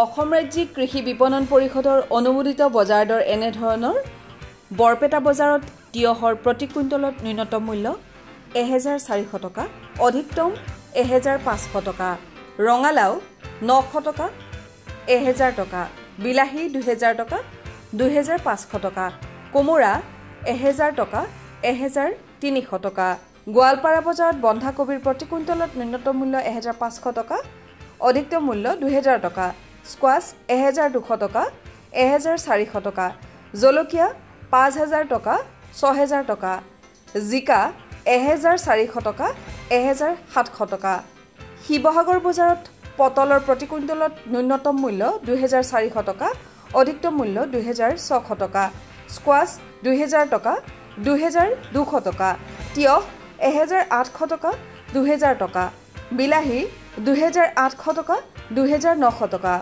অসম ৰাজ্যিক কৃষি বিপণন পৰিষদৰ অনুমোদিত বজাৰ দৰ এনে ধৰণৰ বৰপেটা বজাৰত তিয়হৰ প্ৰতি কুইণ্টলত ন্যূনতম মূল্য 1400 টকা, অধিকতম 1500 টকা, ৰঙালাও 900 টকা, 1000 টকা, বিলাহী 2000 টকা, 2500 টকা, কোমোৰা 1000 টকা, 1300 টকা, গোৱালপাৰা বজাৰত বন্ধাকবিৰ প্ৰতি কুইণ্টলত ন্যূনতম মূল্য 1500 টকা, অধিকতম মূল্য 2000 টকা, স্কোৱাছ 1200 টকা, 1400 টকা, জলকীয়া 5000 টকা, 6000 টকা, জিকা 1400 টকা, 1700 টকা, শিৱসাগৰ বজাৰত পটলৰ প্ৰতি কুইণ্টলত ন্যূনতম মূল্য 2400 টকা, অধিকতম মূল্য 2600 টকা, স্কোৱাছ 2000 টকা, 2200 টকা, তিয়হ 1800 টকা, 2000 টকা, বিলাহী 2800 টকা, 2900 টকা,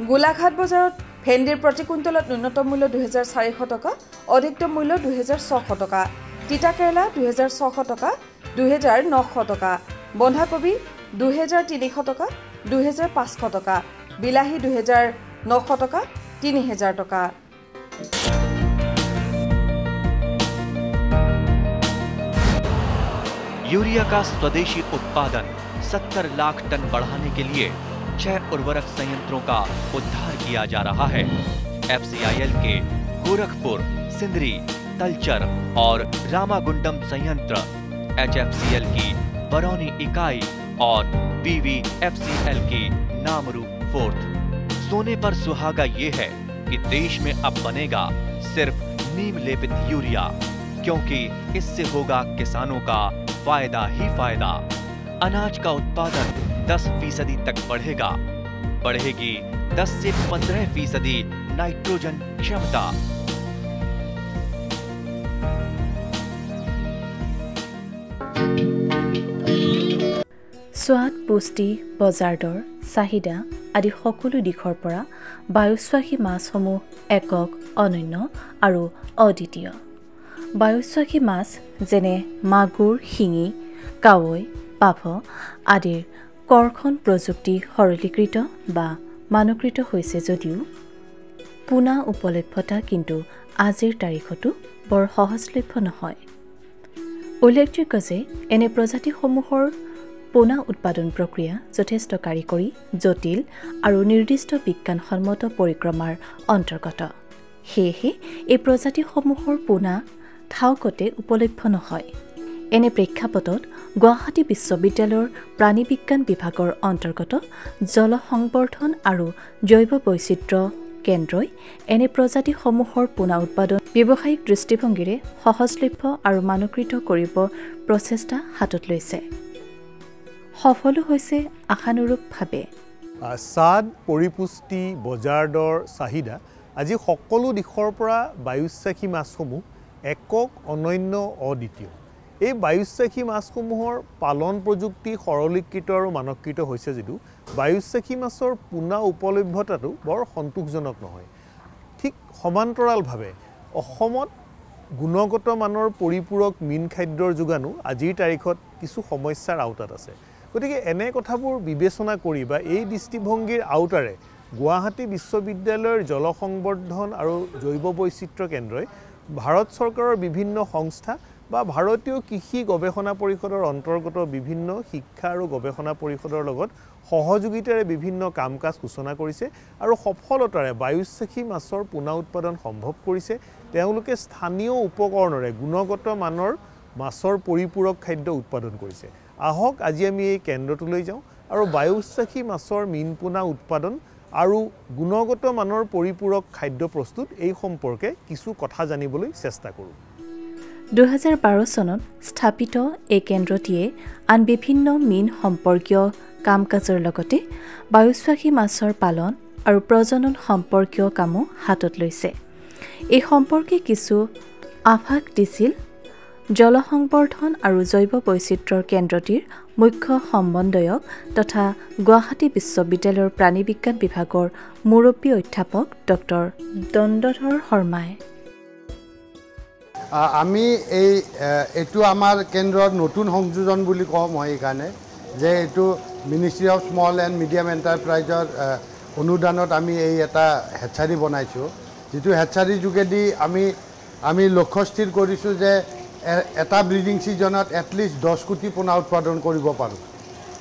গোলাঘাট বজাৰত ভেন্দিৰ প্ৰতি কুইণ্টলত ন্যূনতম মূল্য 2400 টকা, অধিকতম মূল্য 2600 টকা, তিতাকেৰেলা 2600 টকা, 2900 টকা, বন্ধাকবি 2300 টকা, 2500 টকা, বিলাহী 2900 টকা, 3000 টকা। यूरिया का स्वदेशी उत्पादन 70 लाख टन बढ़ाने के लिए 6 उर्वरक संयंत्रों का उद्धार किया जा रहा है। FCIL के गोरखपुर, सिंदरी, तलचर और रामागुंडम संयंत्र, HFCL की बरौनी इकाई और BVFCL की नामरू फोर्थ। सोने पर सुहागा ये है कि देश में अब बनेगा सिर्फ नीम लेपित यूरिया, क्योंकि इससे होगा किसानों का फायदा ही फायदा। अनाज का उत्पादन 10% तक बढ़ेगा, बढ़ेगी 10 से 15% नाइट्रोजन क्षमता। स्वाद, पुष्टि, बजार दर, চাহিদা আদি সকলো দিশৰ পৰা বায়ুস্বাসী মাছসমূহ একক, অনন্য আৰু অদ্বিতীয়। বায়ুস্বাসী মাছ যেনে মাগুৰ, শিঙি, কাৱৈ, পাভ আদিৰ কৰ্ষণ প্ৰযুক্তি সৰলীকৃত বা মানকৃত হৈছে যদিও পোনা উপলভ্যতা কিন্তু আজিৰ তাৰিখতো বৰ সহজলভ্য নহয়। উল্লেখযোগ্য যে এনে প্ৰজাতিসমূহৰ পোনা উৎপাদন প্ৰক্ৰিয়া যথেষ্ট কাৰিকৰী, জটিল আৰু নিৰ্দিষ্ট বিজ্ঞানসন্মত পৰিক্ৰমাৰ অন্তৰ্গত। সেয়েহে এই প্ৰজাতিসমূহৰ পোনা ঠাউকতে উপলভ্য নহয়। এনে প্ৰেক্ষাপটত গুৱাহাটী বিশ্ববিদ্যালয়ৰ প্ৰাণীবিজ্ঞান বিভাগৰ অন্তৰ্গত জলসংবৰ্ধন আৰু জৈৱ বৈচিত্ৰ্য কেন্দ্ৰই এনে প্ৰজাতিসমূহৰ পোনা উৎপাদন ব্যৱসায়িক দৃষ্টিভংগীৰে সহজলভ্য আৰু মানকৃত কৰিব প্ৰচেষ্টা হাতত লৈছে। সফলো হৈছে আশানুৰূপভাৱে। স্বাদ, পৰিপুষ্টি, বজাৰ দৰ, চাহিদা আজি সকলো দিশৰ পৰা বায়ুস্বাসী মাছসমূহ একক, অনন্য, অদ্বিতীয়। এই বায়ুস্বাসী মাছসমূহৰ পালন প্ৰযুক্তি সৰলীকৃত আৰু মানকৃত হৈছে যদিও বায়ুস্বাসী মাছৰ পোনা উপলভ্যতাটো বৰ সন্তোষজনক নহয়। ঠিক সমান্তৰালভাৱে অসমত গুণগত মানৰ পৰিপূৰক মীন খাদ্যৰ যোগানো আজিৰ তাৰিখত কিছু সমস্যাৰ আওতাত আছে। গতিকে এনে কথাবোৰ বিবেচনা কৰি বা এই দৃষ্টিভংগীৰ আওতাৰে গুৱাহাটী বিশ্ববিদ্যালয়ৰ জলসংবৰ্ধন আৰু জৈৱ বৈচিত্ৰ্য কেন্দ্ৰই ভাৰত চৰকাৰৰ বিভিন্ন সংস্থা বা ভাৰতীয় কৃষি গৱেষণা পৰিষদৰ অন্তৰ্গত বিভিন্ন শিক্ষা আৰু গৱেষণা পৰিষদৰ লগত সহযোগিতাৰে বিভিন্ন কাম কাজ সূচনা কৰিছে আৰু সফলতাৰে বায়ুস্বাসী মাছৰ পোনা উৎপাদন সম্ভৱ কৰিছে। তেওঁলোকে স্থানীয় উপকৰণৰে গুণগত মানৰ মাছৰ পৰিপূৰক খাদ্য উৎপাদন কৰিছে। আহক আজি আমি এই কেন্দ্ৰটোলৈ যাওঁ আৰু বায়ুস্বাসী মাছৰ মীন পোনা উৎপাদন আৰু গুণগত মানৰ পৰিপূৰক খাদ্য প্ৰস্তুত এই সম্পৰ্কে কিছু কথা জানিবলৈ চেষ্টা কৰোঁ। 2012 চনত স্থাপিত এই কেন্দ্ৰটিয়ে আন বিভিন্ন মীন সম্পৰ্কীয় কাম কাজৰ লগতে বায়ুস্বাসী মাছৰ পালন আৰু প্ৰজনন সম্পৰ্কীয় কামো হাতত লৈছে। এই সম্পৰ্কে কিছু আভাস দিছিল জলসংবৰ্ধন আৰু জৈৱ বৈচিত্ৰ্যৰ কেন্দ্ৰটিৰ মুখ্য সমন্বয়ক তথা গুৱাহাটী বিশ্ববিদ্যালয়ৰ প্ৰাণীবিজ্ঞান বিভাগৰ মুৰব্বী অধ্যাপক ডক্টৰ দণ্ডধৰ শৰ্মাই। আমি এইটো আমাৰ কেন্দ্ৰৰ নতুন সংযোজন বুলি কওঁ মই এইকাৰণে যে এইটো ministry of small and medium এণ্টাৰপ্ৰাইজৰ অনুদানত আমি এই এটা হেচাৰী বনাইছোঁ যিটো হেচাৰীৰ যোগেদি আমি লক্ষ্য স্থিৰ কৰিছোঁ যে এটা ব্ৰিডিং ছিজনত এটলিষ্ট 10 কোটি পোনা উৎপাদন কৰিব পাৰোঁ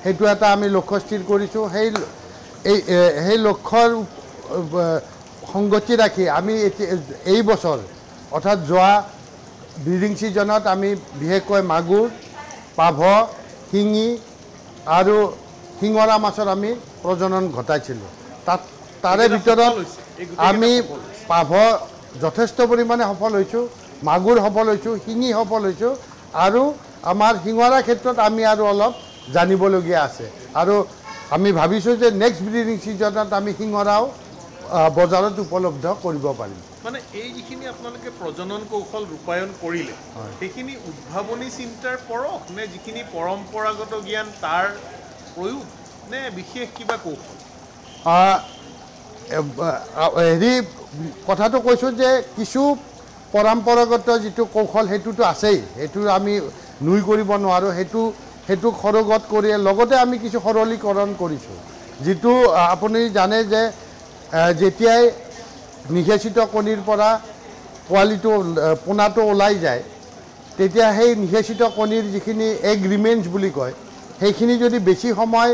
সেইটো এটা আমি লক্ষ্য স্থিৰ কৰিছোঁ সেই লক্ষ্যৰ সংগতি ৰাখি আমি এই বছৰ অৰ্থাৎ যোৱা ব্ৰিডিং ছিজনত আমি বিশেষকৈ মাগুৰ পাভ শিঙি আৰু শিঙৰা মাছৰ আমি প্ৰজনন ঘটাইছিলোঁ তাৰে ভিতৰত আমি পাভ যথেষ্ট পৰিমাণে সফল হৈছোঁ মাগুৰ সফল হৈছোঁ শিঙি সফল হৈছোঁ আৰু আমাৰ শিঙৰা ক্ষেত্ৰত আমি আৰু অলপ জানিবলগীয়া আছে আৰু আমি ভাবিছোঁ যে নেক্সট ব্ৰিডিং ছিজনত আমি শিঙৰাও বজাৰত উপলব্ধ কৰিব পাৰিম মানে এই যিখিনি আপোনালোকে প্ৰজনন কৌশল ৰূপায়ণ কৰিলে সেইখিনি উদ্ভাৱনী চিন্তাৰ পৰশ নে যিখিনি পৰম্পৰাগত জ্ঞান তাৰ প্ৰয়োগ নে বিশেষ কিবা কৌশল হেৰি কথাটো কৈছোঁ যে কিছু পৰম্পৰাগত যিটো কৌশল সেইটোতো আছেই সেইটো আমি নুই কৰিব নোৱাৰোঁ সেইটো সৰগত কৰি লগতে আমি কিছু সৰলীকৰণ কৰিছোঁ যিটো আপুনি জানে যে যেতিয়াই নিষেচিত কণীৰ পৰা পোৱালিটো পোনাটো ওলাই যায় তেতিয়া সেই নিষেচিত কণীৰ যিখিনি এগ ৰিমেইনছ বুলি কয় সেইখিনি যদি বেছি সময়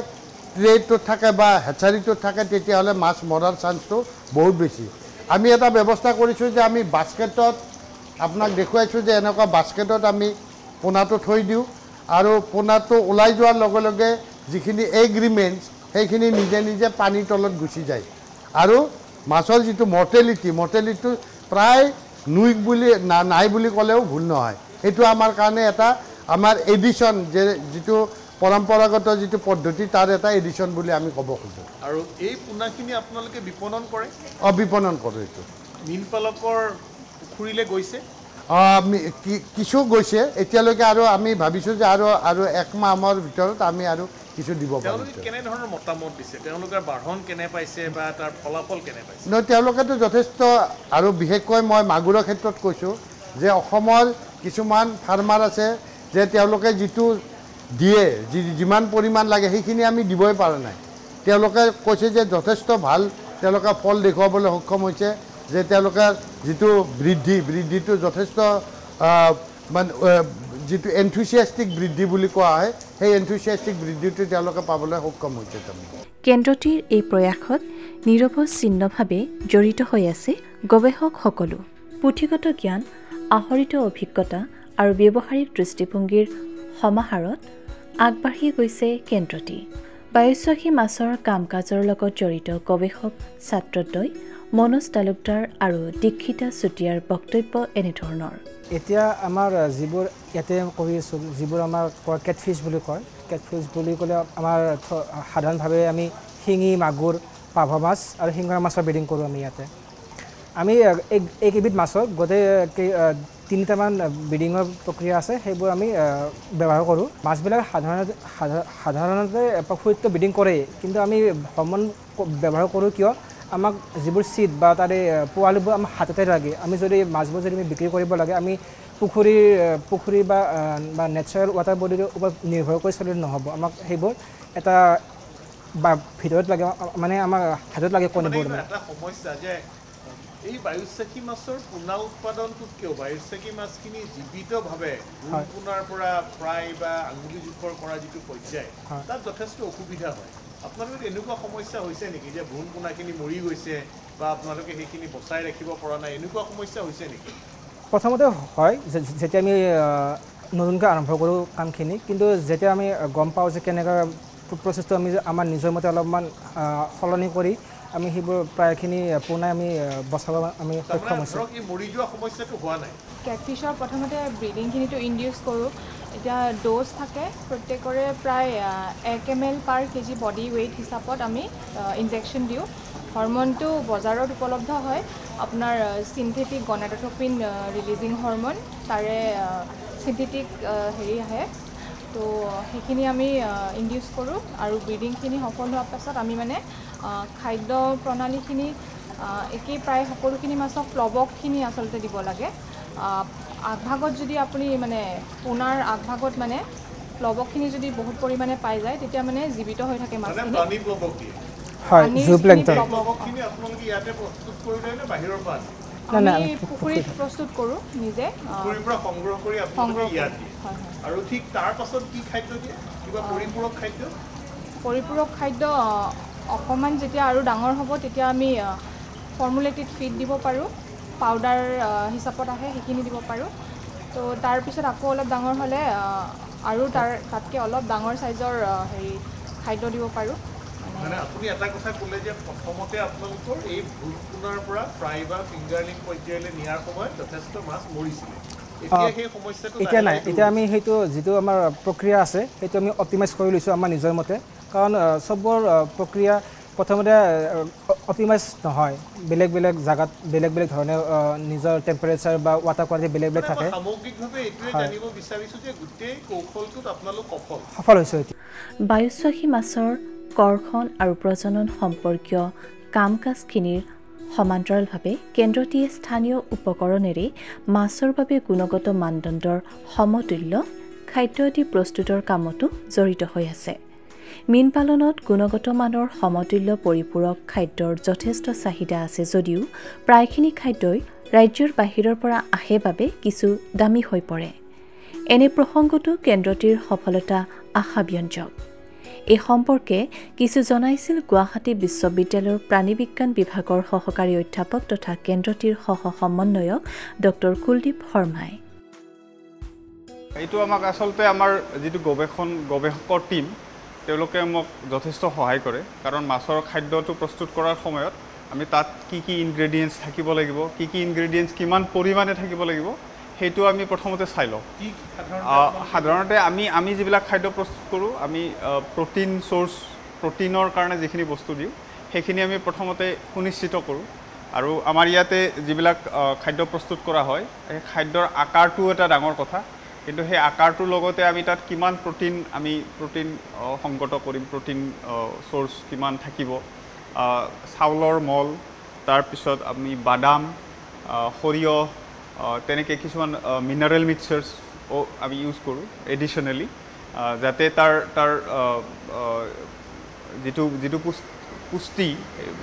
ট্ৰেটোত থাকে বা হেচাৰীটোত থাকে তেতিয়াহ'লে মাছ মৰাৰ চান্সটো বহুত বেছি আমি এটা ব্যৱস্থা কৰিছোঁ যে আমি বাস্কেটত আপোনাক দেখুৱাইছোঁ যে এনেকুৱা বাস্কেটত আমি পোনাটো থৈ দিওঁ আৰু পোনাটো ওলাই যোৱাৰ লগে লগে যিখিনি এগ ৰিমেইনছ সেইখিনি নিজে নিজে পানীৰ তলত গুচি যায় আৰু মাছৰ যিটো মৰ্টেলিটি প্ৰায় নুইক বুলি নাই বুলি ক'লেও ভুল নহয় এইটো আমাৰ কাৰণে এটা আমাৰ এডিশ্যন যে যিটো পৰম্পৰাগত যিটো পদ্ধতি তাৰ এটা এডিশ্যন বুলি আমি ক'ব খোজোঁ আৰু এই পোনাখিনি আপোনালোকে বিপণন কৰে বিপণন কৰোঁ এইটো মীন পালকৰ পুখুৰীলৈ গৈছে কিছু গৈছে এতিয়ালৈকে আৰু আমি ভাবিছোঁ যে আৰু 1 মাহৰ ভিতৰত আমি আৰু কিছু দিব পাৰিম তেওঁলোকে কেনেধৰণৰ মতামত দিছে তেওঁলোকৰ বাঢ়ন কেনে পাইছে বা তাৰ ফলাফল কেনে পাইছে নহয় তেওঁলোকেতো যথেষ্ট আৰু বিশেষকৈ মই মাগুৰৰ ক্ষেত্ৰত কৈছোঁ যে অসমৰ কিছুমান ফাৰ্মাৰ আছে যে তেওঁলোকে যিটো দিয়ে যিমান পৰিমাণ লাগে সেইখিনি আমি দিবই পৰা নাই তেওঁলোকে কৈছে যে যথেষ্ট ভাল তেওঁলোকে ফল দেখুৱাবলৈ সক্ষম হৈছে যে তেওঁলোকৰ যিটো বৃদ্ধিটো যথেষ্ট মানে যিটো এনথুচিয়াষ্টিক বৃদ্ধি বুলি কোৱা হয় সেই এনথুচিয়াষ্টিক বৃদ্ধিটো তেওঁলোকে পাবলৈ সক্ষম হৈছে কেন্দ্ৰটিৰ এই প্ৰয়াসত নিৰৱচ্ছিন্নভাৱে জড়িত হৈ আছে গৱেষকসকলো পুথিগত জ্ঞান আহৰিত অভিজ্ঞতা আৰু ব্যৱহাৰিক দৃষ্টিভংগীৰ সমাহাৰত আগবাঢ়ি গৈছে কেন্দ্ৰটি বায়ুস্বাসী মাছৰ কাম কাজৰ লগত জড়িত গৱেষক ছাত্ৰদ্বয় মনোজ তালুকদাৰ আৰু দীক্ষিতা চুতীয়াৰ বক্তব্য এনেধৰণৰ এতিয়া আমাৰ যিবোৰ ইয়াতে কৰি আছোঁ যিবোৰ আমাৰ কেটফিছ বুলি কয় কেটফিছ বুলি ক'লে আমাৰ সাধাৰণভাৱে আমি শিঙি মাগুৰ পাভ মাছ আৰু শিঙৰা মাছৰ ব্ৰিডিং কৰোঁ আমি ইয়াতে আমি এইকেইবিধ মাছক গোটেই 3টামান ব্ৰিডিঙৰ প্ৰক্ৰিয়া আছে সেইবোৰ আমি ব্যৱহাৰ কৰোঁ মাছবিলাক সাধাৰণতে পুখুৰীত ব্ৰিডিং কৰেই কিন্তু আমি হৰমন ব্যৱহাৰ কৰোঁ কিয় আমাক যিবোৰ চিট বা তাৰে পোৱালিবোৰ আমাৰ হাততে লাগে আমি যদি মাছবোৰ যদি আমি বিক্ৰী কৰিব লাগে আমি পুখুৰী বা নেচাৰেল ৱাটাৰ বডিৰ ওপৰত নিৰ্ভৰ কৰি চলিলে নহ'ব আমাক সেইবোৰ এটা বা ভিতৰত লাগে মানে আমাৰ হাতত লাগে কণীবোৰ এটা সমস্যা যে এই বায়ুস্বাসী মাছৰ পোনা উৎপাদনটোত কিয় বায়ুস্বাসী মাছখিনি জীৱিতভাৱে পোনাৰ পৰা প্ৰায় বা আঙুলি জোখৰ কৰা যিটো পৰ্যায় তাত যথেষ্ট অসুবিধা হয় আপোনালোকে এনেকুৱা সমস্যা হৈছে নেকি যে ভূণ পোনাখিনি মৰি গৈছে বা আপোনালোকে সেইখিনি বচাই ৰাখিব পৰা নাই এনেকুৱা সমস্যা হৈছে নেকি প্ৰথমতে হয় যেতিয়া আমি নতুনকৈ আৰম্ভ কৰোঁ কামখিনি কিন্তু যেতিয়া আমি গম পাওঁ যে কেনেকৈ প্ৰচেছটো আমি আমাৰ নিজৰ মতে অলপমান সলনি কৰি আমি সেইবোৰ প্ৰায়খিনি পোনাই আমি বচাব আমি সক্ষম হৈছোঁ মৰি যোৱা সমস্যাটো হোৱা নাই কেটফিছৰ প্ৰথমতে ব্ৰিডিংখিনিতো ইনডিউচ কৰোঁ এতিয়া ড'জ থাকে প্ৰত্যেকৰে প্ৰায় 1 ml per kg body weight হিচাপত আমি ইনজেকশ্যন দিওঁ হৰমনটো বজাৰত উপলব্ধ হয় আপোনাৰ চিন্থেটিক গনাডোট্ৰপিন ৰিলিজিং হৰমন তাৰে চিন্থেটিক হেৰি আহে তো সেইখিনি আমি ইনডিউচ কৰোঁ আৰু ব্ৰিডিংখিনি সফল হোৱাৰ পাছত আমি মানে খাদ্য প্ৰণালীখিনি একেই প্ৰায় সকলোখিনি মাছক প্লৱকখিনি আচলতে দিব লাগে আগভাগত যদি আপুনি মানে পোনাৰ আগভাগত মানে প্লৱকখিনি যদি বহুত পৰিমাণে পাই যায় তেতিয়া মানে জীৱিত হৈ থাকে মাছখিনি হয় জুপ্লেংটন লগৰখিনি আপোনালোকে ইয়াতে প্ৰস্তুত কৰিলে নে বাহিৰৰ পৰা আমি পুখুৰীত প্ৰস্তুত কৰোঁ নিজে পুখুৰীৰ পৰা সংগ্ৰহ কৰি আপোনালোকে ইয়াত দিয়ে আৰু ঠিক তাৰ পাছত কি খাদ্য দিয়ে কিবা পৰিপূৰক খাদ্য অকণমান যেতিয়া আৰু ডাঙৰ হ'ব তেতিয়া আমি ফৰ্মুলেটেড ফিড দিব পাৰোঁ পাউডাৰ হিচাপত আহে সেইখিনি দিব পাৰোঁ তো তাৰপিছত আকৌ অলপ ডাঙৰ হ'লে আৰু তাতকৈ অলপ ডাঙৰ চাইজৰ হেৰি খাদ্য দিব পাৰোঁ মানে আপুনি এটা কথা ক'লে যে প্ৰথমতে আপোনালোকৰ এই ভুলপোনাৰ পৰা ফ্ৰাই বা ফিংগাৰলিং পৰ্যায়লৈ নিয়াৰ সময়ত যথেষ্ট মাছ মৰিছিলে এতিয়া সেই সমস্যাটো এতিয়া নাই এতিয়া আমি সেইটো যিটো আমাৰ প্ৰক্ৰিয়া আছে সেইটো আমি অপটিমাইজ কৰি লৈছোঁ আমাৰ নিজৰ মতে কাৰণ চবৰ প্ৰক্ৰিয়া প্ৰথমতে অপটিমাইজ নহয় বেলেগ বেলেগ জায়গাত বেলেগ বেলেগ ধৰণে নিজৰ টেম্পাৰেচাৰ বা ৱাটাৰ কোৱালিটি বেলেগ বেলেগ থাকে সামগ্ৰিকভাৱে এইটোৱে জানিব বিচাৰিছোঁ যে গোটেই কৌশলটোত আপোনালোক সফল হৈছে বায়ুস্বাসী মাছৰ কৰ্ষণ আৰু প্ৰজনন সম্পৰ্কীয় কাম কাজখিনিৰ সমান্তৰালভাৱে কেন্দ্ৰটিয়ে স্থানীয় উপকৰণেৰে মাছৰ বাবে গুণগত মানদণ্ডৰ সমতুল্য খাদ্য আদি প্ৰস্তুতৰ কামতো জড়িত হৈ আছে মীন পালনত গুণগত মানৰ সমতুল্য পৰিপূৰক খাদ্যৰ যথেষ্ট চাহিদা আছে যদিও প্ৰায়খিনি খাদ্যই ৰাজ্যৰ বাহিৰৰ পৰা আহে বাবে কিছু দামী হৈ পৰে এনে প্ৰসংগতো কেন্দ্ৰটিৰ সফলতা আশাব্যঞ্জক এই সম্পৰ্কে কিছু জনাইছিল গুৱাহাটী বিশ্ববিদ্যালয়ৰ প্ৰাণীবিজ্ঞান বিভাগৰ সহকাৰী অধ্যাপক তথা কেন্দ্ৰটিৰ সহ সমন্বয়ক ডক্টৰ কুলদীপ শৰ্মাই এইটো আমাক আচলতে আমাৰ যিটো গৱেষকৰ টীম তেওঁলোকে মোক যথেষ্ট সহায় কৰে কাৰণ মাছৰ খাদ্যটো প্ৰস্তুত কৰাৰ সময়ত আমি তাত কি কি ইনগ্ৰেডিয়েণ্টছ থাকিব লাগিব কি কি ইনগ্ৰেডিয়েণ্টছ কিমান পৰিমাণে থাকিব লাগিব সেইটো আমি প্ৰথমতে চাই লওঁ সাধাৰণতে আমি যিবিলাক খাদ্য প্ৰস্তুত কৰোঁ আমি প্ৰটিনৰ কাৰণে যিখিনি বস্তু দিওঁ সেইখিনি আমি প্ৰথমতে সুনিশ্চিত কৰোঁ আৰু আমাৰ ইয়াতে যিবিলাক খাদ্য প্ৰস্তুত কৰা হয় সেই খাদ্যৰ আকাৰটো এটা ডাঙৰ কথা কিন্তু সেই আকাৰটোৰ লগতে আমি তাত কিমান প্ৰটিন সংগত কৰিম প্ৰটিন চ'ৰ্চ কিমান থাকিব চাউলৰ মল তাৰপিছত আমি বাদাম সৰিয়হ তেনেকৈ কিছুমান মিনাৰেল মিক্সাৰ্ছও আমি ইউজ কৰোঁ এডিশ্যনেলি যাতে তাৰ যিটো পুষ্টি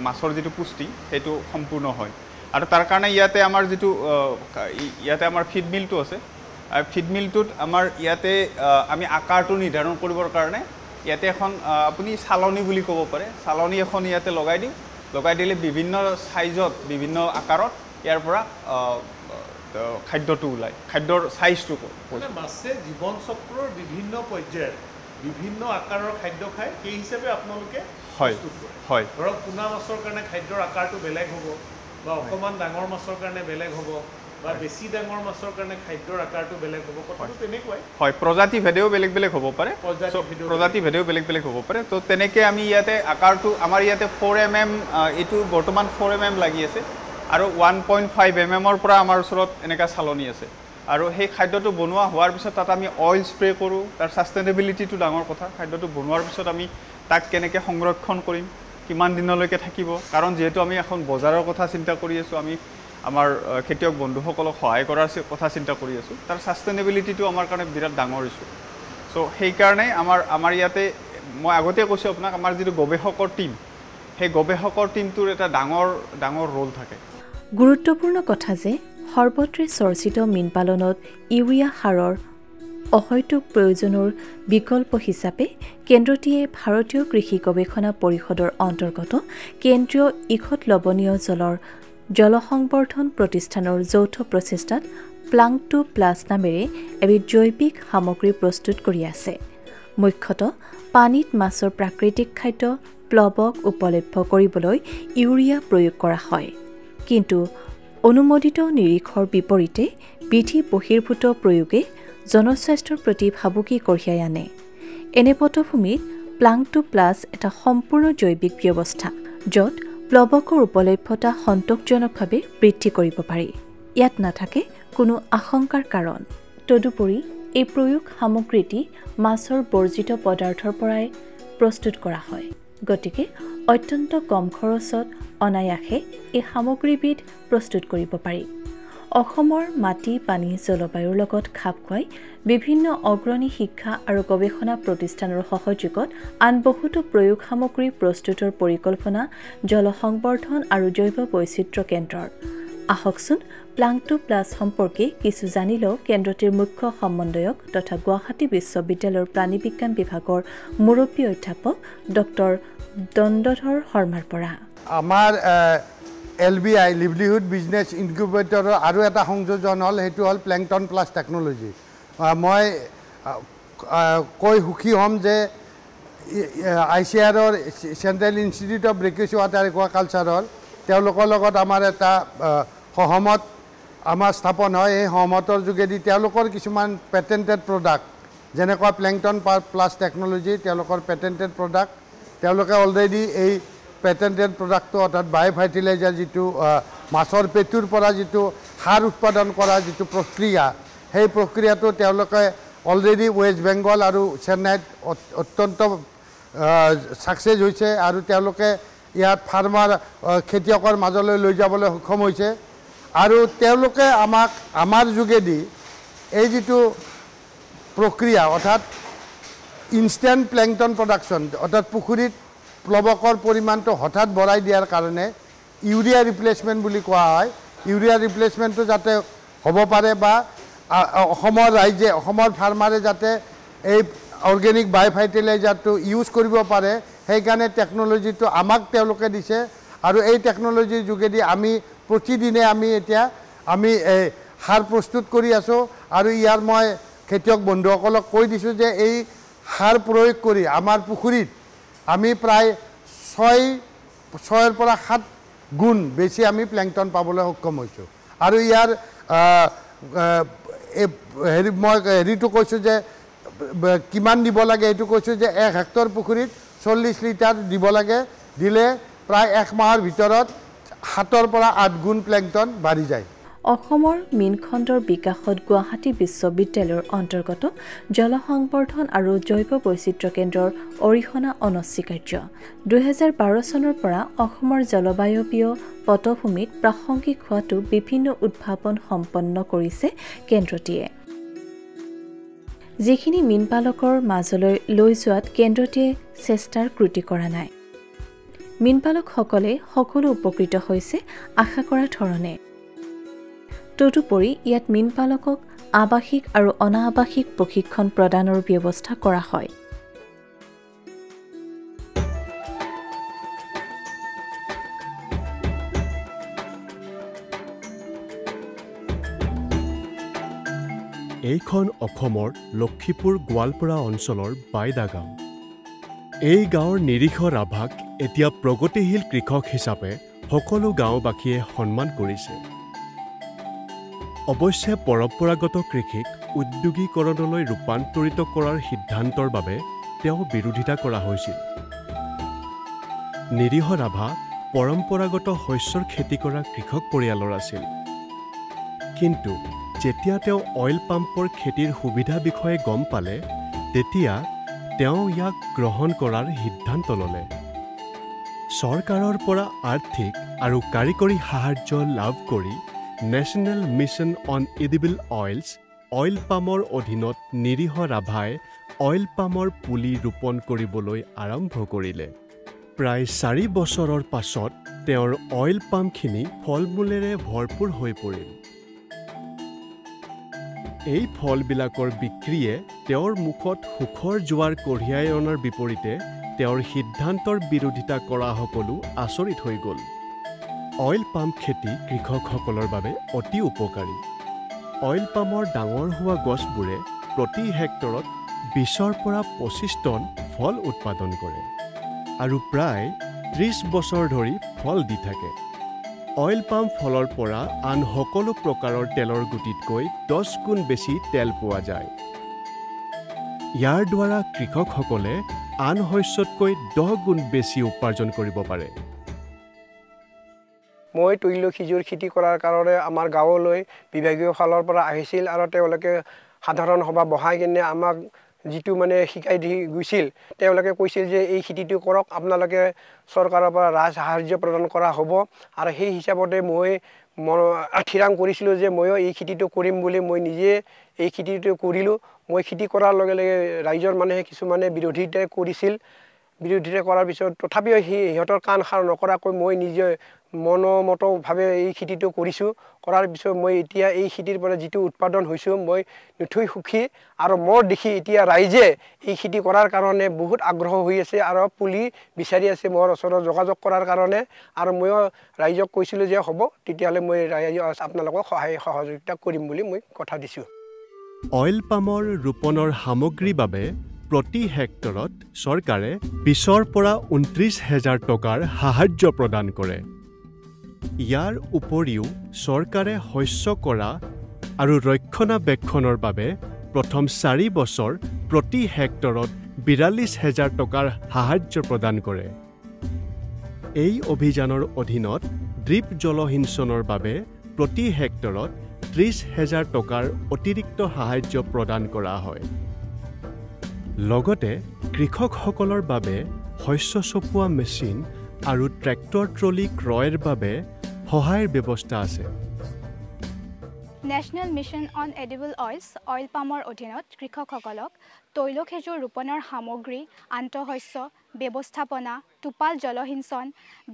মাছৰ যিটো পুষ্টি সেইটো সম্পূৰ্ণ হয় আৰু তাৰ কাৰণে ইয়াতে আমাৰ ফিড মিলটো আছে ফিড মিলটোত আমাৰ ইয়াতে আমি আকাৰটো নিৰ্ধাৰণ কৰিবৰ কাৰণে ইয়াতে এখন আপুনি চালনী বুলি ক'ব পাৰে চালনী এখন ইয়াতে লগাই দিলে বিভিন্ন চাইজত বিভিন্ন আকাৰত ইয়াৰ পৰা খাদ্যটো ওলায় খাদ্যৰ চাইজটো মাছে জীৱন চক্ৰৰ বিভিন্ন পৰ্যায়ত বিভিন্ন আকাৰৰ খাদ্য খায় সেই হিচাপে আপোনালোকে হয় ধৰক পোনা মাছৰ কাৰণে খাদ্যৰ আকাৰটো বেলেগ হ'ব বা অকণমান ডাঙৰ মাছৰ কাৰণে বেলেগ হ'ব বা বেছি ডাঙৰ মাছৰ কাৰণে খাদ্যৰ আকাৰটো বেলেগ হ'ব কথাটো তেনেকুৱাই হয় প্ৰজাতি ভেদেও বেলেগ হ'ব পাৰে তো তেনেকৈ আমি ইয়াতে আকাৰটো আমাৰ ইয়াতে 4 mm এইটো বৰ্তমান 4 mm লাগি আছে আৰু 1.5 mm পৰা আমাৰ ওচৰত এনেকুৱা চালনী আছে আৰু সেই খাদ্যটো বনোৱা হোৱাৰ পিছত তাত আমি অইল স্প্ৰে কৰোঁ তাৰ ছাষ্টেইনেবিলিটিটো ডাঙৰ কথা খাদ্যটো বনোৱাৰ পিছত আমি তাক কেনেকৈ সংৰক্ষণ কৰিম কিমান দিনলৈকে থাকিব কাৰণ যিহেতু আমি এখন বজাৰৰ কথা চিন্তা কৰি আছোঁ আমি আমাৰ খেতিয়ক বন্ধুসকলক সহায় কৰাৰ কথা চিন্তা কৰি আছোঁ তাৰ ছাষ্টেইনেবিলিটিটো আমাৰ কাৰণে বিৰাট ডাঙৰ ইছ্যু চ' সেইকাৰণে আমাৰ ইয়াতে মই আগতে কৈছোঁ আপোনাক আমাৰ যিটো গৱেষকৰ টীম সেই গৱেষকৰ টীমটোৰ এটা ডাঙৰ ৰোল থাকে গুৰুত্বপূৰ্ণ কথা যে সৰ্বত্ৰে চৰ্চিত মীন পালনত ইউৰিয়া সাৰৰ অহৈতুক প্ৰয়োজনৰ বিকল্প হিচাপে কেন্দ্ৰটিয়ে ভাৰতীয় কৃষি গৱেষণা পৰিষদৰ অন্তৰ্গত কেন্দ্ৰীয় ইখত লৱণীয় জলৰ জলসংবৰ্ধন প্ৰতিষ্ঠানৰ যৌথ প্ৰচেষ্টাত প্লাংটু প্লাছ নামেৰে এবিধ জৈৱিক সামগ্ৰী প্ৰস্তুত কৰি আছে মুখ্যতঃ পানীত মাছৰ প্ৰাকৃতিক খাদ্য প্লৱক উপলভ্য কৰিবলৈ ইউৰিয়া প্ৰয়োগ কৰা হয় কিন্তু অনুমোদিত নিৰীক্ষৰ বিপৰীতে বিধি বহিৰ্ভূত প্ৰয়োগে জনস্বাস্থ্যৰ প্ৰতি ভাবুকি কঢ়িয়াই আনে এনে পটভূমিত প্লাংটু প্লাছ এটা সম্পূৰ্ণ জৈৱিক ব্যৱস্থা য'ত প্লৱকৰ উপলভ্যতা সন্তোষজনকভাৱে বৃদ্ধি কৰিব পাৰি ইয়াত নাথাকে কোনো আশংকাৰ কাৰণ তদুপৰি এই প্ৰয়োগ সামগ্ৰীটি মাছৰ বৰ্জিত পদাৰ্থৰ পৰাই প্ৰস্তুত কৰা হয় গতিকে অত্যন্ত কম খৰচত অনায়াসে এই সামগ্ৰীবিধ প্ৰস্তুত কৰিব পাৰি অসমৰ মাটি পানী জলবায়ুৰ লগত খাপ খুৱাই বিভিন্ন অগ্ৰণী শিক্ষা আৰু গৱেষণা প্ৰতিষ্ঠানৰ সহযোগত আন বহুতো প্ৰয়োগ সামগ্ৰী প্ৰস্তুতৰ পৰিকল্পনা জল সংবৰ্ধন আৰু জৈৱ বৈচিত্ৰ্য কেন্দ্ৰৰ। আহকচোন প্লাং টু প্লাছ সম্পৰ্কে কিছু জানি লওঁ কেন্দ্ৰটিৰ মুখ্য সমন্বয়ক তথা গুৱাহাটী বিশ্ববিদ্যালয়ৰ প্ৰাণীবিজ্ঞান বিভাগৰ মুৰব্বী অধ্যাপক ডক্টৰ দণ্ডধৰ শৰ্মাৰ পৰা। আমাৰ LBI লিভলিহুড বিজনেছ ইনকিউবেটৰৰ আৰু এটা সংযোজন হ'ল সেইটো হ'ল প্লেংটন প্লাছ টেকন'লজি। মই কৈ সুখী হ'ম যে ICARৰ চেণ্ট্ৰেল ইনষ্টিটিউট অফ ব্ৰেকিছ ৱাটাৰ একুৱাকালচাৰৰ তেওঁলোকৰ লগত আমাৰ এটা সহমত আমাৰ স্থাপন হয়। এই সহমতৰ যোগেদি তেওঁলোকৰ কিছুমান পেটেণ্টেড প্ৰডাক্ট যেনেকুৱা প্লেংটন প্লাছ টেকন'লজি তেওঁলোকৰ পেটেণ্টেড প্ৰডাক্ট তেওঁলোকে অলৰেডি এই পেটেণ্টেড প্ৰডাক্টটো অৰ্থাৎ বায়' ফাৰ্টিলাইজাৰ যিটো মাছৰ পেটুৰ পৰা যিটো সাৰ উৎপাদন কৰা যিটো প্ৰক্ৰিয়া সেই প্ৰক্ৰিয়াটো তেওঁলোকে অলৰেডি ৱেষ্ট বেংগল আৰু চেন্নাইত অত্যন্ত ছাকচেছ হৈছে আৰু তেওঁলোকে ইয়াত ফাৰ্মাৰ খেতিয়কৰ মাজলৈ লৈ যাবলৈ সক্ষম হৈছে আৰু তেওঁলোকে আমাক আমাৰ যোগেদি এই যিটো প্ৰক্ৰিয়া অৰ্থাৎ ইনষ্টেণ্ট প্লেংটন প্ৰডাকশ্যন অৰ্থাৎ পুখুৰীত প্লৱকৰ পৰিমাণটো হঠাৎ বঢ়াই দিয়াৰ কাৰণে ইউৰিয়া ৰিপ্লেচমেণ্ট বুলি কোৱা হয়। ইউৰিয়া ৰিপ্লেচমেণ্টটো যাতে হ'ব পাৰে বা অসমৰ ৰাইজে অসমৰ ফাৰ্মাৰে যাতে এই অৰ্গেনিক বায়' ফাৰ্টিলাইজাৰটো ইউজ কৰিব পাৰে সেইকাৰণে টেকন'লজিটো আমাক তেওঁলোকে দিছে আৰু এই টেকন'লজিৰ যোগেদি আমি প্ৰতিদিনে আমি সাৰ প্ৰস্তুত কৰি আছোঁ আৰু ইয়াৰ মই খেতিয়ক বন্ধুসকলক কৈ দিছোঁ যে এই সাৰ প্ৰয়োগ কৰি আমাৰ পুখুৰীত আমি প্ৰায় 6ৰ পৰা 7 গুণ বেছি আমি প্লেংটন পাবলৈ সক্ষম হৈছোঁ আৰু ইয়াৰ মই হেৰিটো কৈছোঁ যে কিমান দিব লাগে এইটো কৈছোঁ যে 1 হেক্টৰ পুখুৰীত 40 লিটাৰ দিব লাগে, দিলে প্ৰায় 1 মাহৰ ভিতৰত 7ৰ পৰা 8 গুণ প্লেংটন বাঢ়ি যায়। অসমৰ মীনখণ্ডৰ বিকাশত গুৱাহাটী বিশ্ববিদ্যালয়ৰ অন্তৰ্গত জল সংবৰ্ধন আৰু জৈৱ বৈচিত্ৰ্য কেন্দ্ৰৰ অৰিহণা অনস্বীকাৰ্য। 2012 চনৰ পৰা অসমৰ জলবায়ুপীয় পটভূমিত প্ৰাসংগিক হোৱাটো বিভিন্ন উদ্ভাৱন সম্পন্ন কৰিছে কেন্দ্ৰটিয়ে, যিখিনি মীনপালকৰ মাজলৈ লৈ যোৱাত কেন্দ্ৰটিয়ে চেষ্টাৰ ক্ৰুটি কৰা নাই। মীনপালকসকলে সকলো উপকৃত হৈছে আশা কৰা ধৰণে। তদুপৰি ইয়াত মীনপালকক আৱাসিক আৰু অনাৱাসিক প্ৰশিক্ষণ প্ৰদানৰ ব্যৱস্থা কৰা হয়। এইখন অসমৰ লক্ষীপুৰ গোৱালপাৰা অঞ্চলৰ বাইদা গাঁও। এই গাঁৱৰ নিৰীহ ৰাভাক এতিয়া প্ৰগতিশীল কৃষক হিচাপে সকলো গাঁওবাসীয়ে সন্মান কৰিছে। অৱশ্যে পৰম্পৰাগত কৃষিক উদ্যোগীকৰণলৈ ৰূপান্তৰিত কৰাৰ সিদ্ধান্তৰ বাবে তেওঁ বিৰোধিতা কৰা হৈছিল। নিৰীহ ৰাভা পৰম্পৰাগত শস্যৰ খেতি কৰা কৃষক পৰিয়ালৰ আছিল, কিন্তু যেতিয়া তেওঁ অইল পাম্পৰ খেতিৰ সুবিধা বিষয়ে গম পালে তেতিয়া তেওঁ ইয়াক গ্ৰহণ কৰাৰ সিদ্ধান্ত ল'লে। চৰকাৰৰ পৰা আৰ্থিক আৰু কাৰিকৰী সাহায্য লাভ কৰি national mission on edible oils oil পামৰ অধীনত নিৰীহ ৰাভাই অইল পামৰ পুলি ৰোপণ কৰিবলৈ আৰম্ভ কৰিলে। প্ৰায় 4 বছৰৰ পাছত তেওঁৰ অইল পামখিনি ফলমূলেৰে ভৰপূৰ হৈ পৰিল। এই ফলবিলাকৰ বিক্ৰীয়ে তেওঁৰ মুখত সুখৰ জোৱাৰ কঢ়িয়াই অনাৰ বিপৰীতে তেওঁৰ সিদ্ধান্তৰ বিৰোধিতা কৰা সকলো আচৰিত হৈ গ'ল। অইল পাম খেতি কৃষকসকলৰ বাবে অতি উপকাৰী। অইল পামৰ ডাঙৰ হোৱা গছবোৰে প্ৰতি হেক্টৰত 20ৰ পৰা 25 টন ফল উৎপাদন কৰে আৰু প্ৰায় 30 বছৰ ধৰি ফল দি থাকে। অইল পাম ফলৰ পৰা আন সকলো প্ৰকাৰৰ তেলৰ গুটিতকৈ 10 গুণ বেছি তেল পোৱা যায়। ইয়াৰ দ্বাৰা কৃষকসকলে আন শস্যতকৈ 10 গুণ বেছি উপাৰ্জন কৰিব পাৰে। মই তৈল সিজুৰ খেতি কৰাৰ কাৰণে আমাৰ গাঁৱলৈ বিভাগীয় ফালৰ পৰা আহিছিল আৰু তেওঁলোকে সাধাৰণ সভা বহাই কিনে আমাক যিটো মানে শিকাই দি গৈছিল, তেওঁলোকে কৈছিল যে এই খেতিটো কৰক, আপোনালোকে চৰকাৰৰ পৰা ৰাজ সাহায্য প্ৰদান কৰা হ'ব আৰু সেই হিচাপতে মই ঠিৰাং কৰিছিলোঁ যে ময়ো এই খেতিটো কৰিম বুলি। মই নিজে এই খেতিটো কৰিলোঁ। মই খেতি কৰাৰ লগে লগে ৰাইজৰ মানুহে কিছুমানে বিৰোধিতা কৰিছিল। বিৰোধিতা কৰাৰ পিছত তথাপিও সিহঁতৰ কাণ সাৰ নকৰাকৈ মই নিজে মনোমতভাৱে এই খেতিটো কৰিছোঁ। কৰাৰ পিছত মই এতিয়া এই খেতিৰ পৰা যিটো উৎপাদন হৈছোঁ মই নথৈ সুখী। আৰু মোৰ দেখি এতিয়া ৰাইজে এই খেতি কৰাৰ কাৰণে বহুত আগ্ৰহ হৈ আছে আৰু পুলি বিচাৰি আছে মোৰ ওচৰত যোগাযোগ কৰাৰ কাৰণে। আৰু ময়ো ৰাইজক কৈছিলোঁ যে হ'ব তেতিয়াহ'লে মই আপোনালোকক সহায় সহযোগিতা কৰিম বুলি মই কথা দিছোঁ। অইল পামৰ ৰোপণৰ সামগ্ৰীৰ বাবে প্ৰতি হেক্টৰত চৰকাৰে 20ৰ পৰা 29,000 টকাৰ সাহায্য প্ৰদান কৰে। ইয়াৰ উপৰিও চৰকাৰে শস্য কৰা আৰু ৰক্ষণাবেক্ষণৰ বাবে প্ৰথম 4 বছৰ প্ৰতি হেক্টৰত 42,000 টকাৰ সাহায্য প্ৰদান কৰে। এই অভিযানৰ অধীনত ড্ৰিপ জলসিঞ্চনৰ বাবে প্ৰতি হেক্টৰত 30,000 টকাৰ অতিৰিক্ত সাহায্য প্ৰদান কৰা হয়। লগতে কৃষকসকলৰ বাবে শস্য চপোৱা মেচিন আৰু ট্ৰেক্টৰ ট্ৰলি ক্ৰয়ৰ বাবে সহায়ৰ ব্যৱস্থা আছে। National mission on edible oils oil পামৰ অধীনত কৃষকসকলক তৈলখেজুৰ ৰোপণৰ সামগ্ৰী, আন্তঃশস্য ব্যৱস্থাপনা, টোপাল জলসিঞ্চন,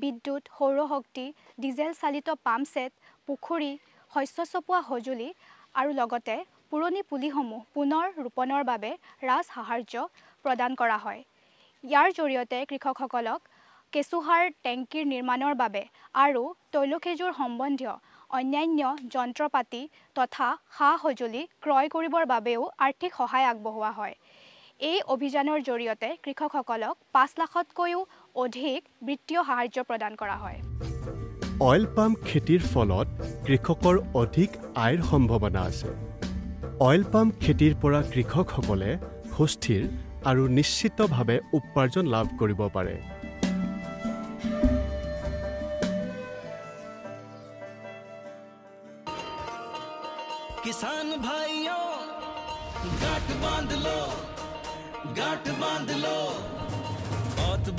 বিদ্যুৎ, সৌৰশক্তি, ডিজেল চালিত পাম্প ছেট, পুখুৰী, শস্য চপোৱা সঁজুলি আৰু লগতে পুৰণি পুলিসমূহ পুনৰ ৰোপণৰ বাবে ৰাজ সাহায্য প্ৰদান কৰা হয়। ইয়াৰ জৰিয়তে কৃষকসকলক কেঁচুসাৰ টেংকিৰ নিৰ্মাণৰ বাবে আৰু তৈলখেজুৰ সম্বন্ধীয় অন্যান্য যন্ত্ৰপাতি তথা সা সঁজুলি ক্ৰয় কৰিবৰ বাবেও আৰ্থিক সহায় আগবঢ়োৱা হয়। এই অভিযানৰ জৰিয়তে কৃষকসকলক 5 লাখতকৈও অধিক বিত্তীয় সাহায্য প্ৰদান কৰা হয়। অইল পাম খেতিৰ ফলত কৃষকৰ অধিক আয়ৰ সম্ভাৱনা আছে। অইল পাম খেতিৰ পৰা কৃষকসকলে সুস্থিৰ আৰু নিশ্চিতভাৱে উপাৰ্জন লাভ কৰিব পাৰে। किसान भाइयों गांठ बांध लो, गांठ बांध लो।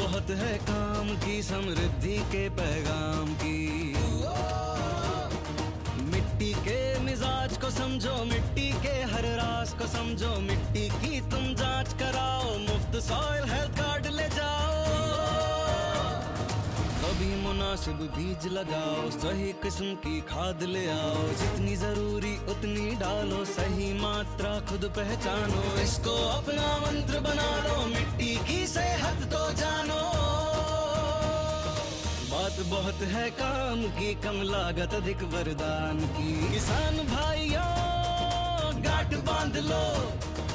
बहुत है काम की, समृद्धि के पैगाम की। मिट्टी के मिजाज को समझो, मिट्टी के हर राज को समझो। मिट्टी की तुम जांच कराओ, मुफ्त सॉइल हेल्थ कार्ड ले जाओ। कभी मुनासिब बीज लगाओ, सही किस्म की खाद ले आओ। जितनी जरूरी उतनी डालो, सही मात्रा खुद पहचानो। इसको अपना मंत्र बना लो, मिट्टी की सेहत तो जानो। बात बहुत है काम की, कम लागत अधिक वरदान की। किसान भाइयों गांठ बांध लो।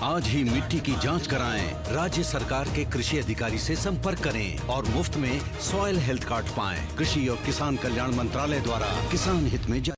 आज ही मिट्टी की जांच कराएं, राज्य सरकार के कृषि अधिकारी से संपर्क करें और मुफ्त में सॉइल हेल्थ कार्ड पाएं। कृषि और किसान कल्याण मंत्रालय द्वारा किसान हित में जारी।